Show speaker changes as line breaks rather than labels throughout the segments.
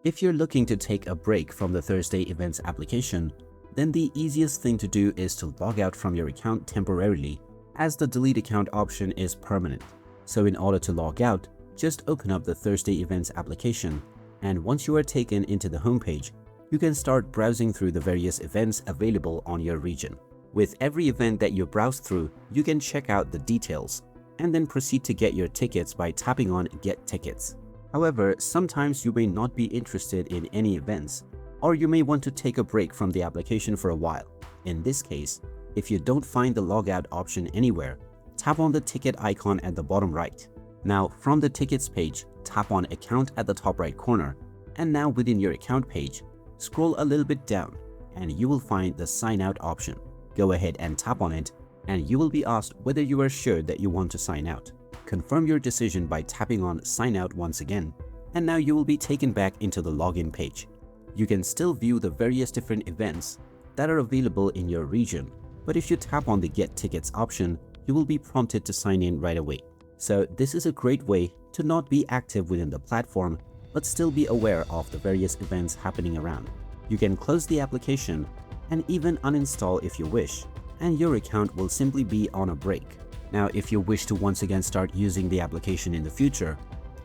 If you're looking to take a break from the Thursday Events application, then the easiest thing to do is to log out from your account temporarily, as the delete account option is permanent. So in order to log out, just open up the Thursday Events application, and once you are taken into the homepage, you can start browsing through the various events available on your region. With every event that you browse through, you can check out the details and then proceed to get your tickets by tapping on Get Tickets. However, sometimes you may not be interested in any events, or you may want to take a break from the application for a while. In this case, if you don't find the logout option anywhere, tap on the ticket icon at the bottom right. Now, from the tickets page, tap on Account at the top right corner, and now within your account page, scroll a little bit down and you will find the Sign Out option. Go ahead and tap on it, and you will be asked whether you are sure that you want to sign out. Confirm your decision by tapping on Sign Out once again, and now you will be taken back into the login page. You can still view the various different events that are available in your region, but if you tap on the Get Tickets option, you will be prompted to sign in right away. So this is a great way to not be active within the platform, but still be aware of the various events happening around. You can close the application and even uninstall if you wish, and your account will simply be on a break. Now, if you wish to once again start using the application in the future,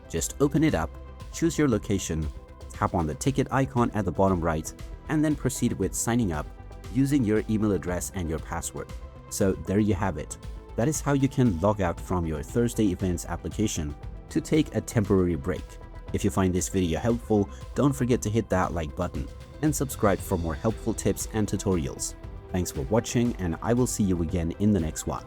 just open it up, choose your location, tap on the ticket icon at the bottom right, and then proceed with signing up using your email address and your password. So there you have it. That is how you can log out from your Thursday Events application to take a temporary break. If you find this video helpful, don't forget to hit that like button and subscribe for more helpful tips and tutorials. Thanks for watching, and I will see you again in the next one.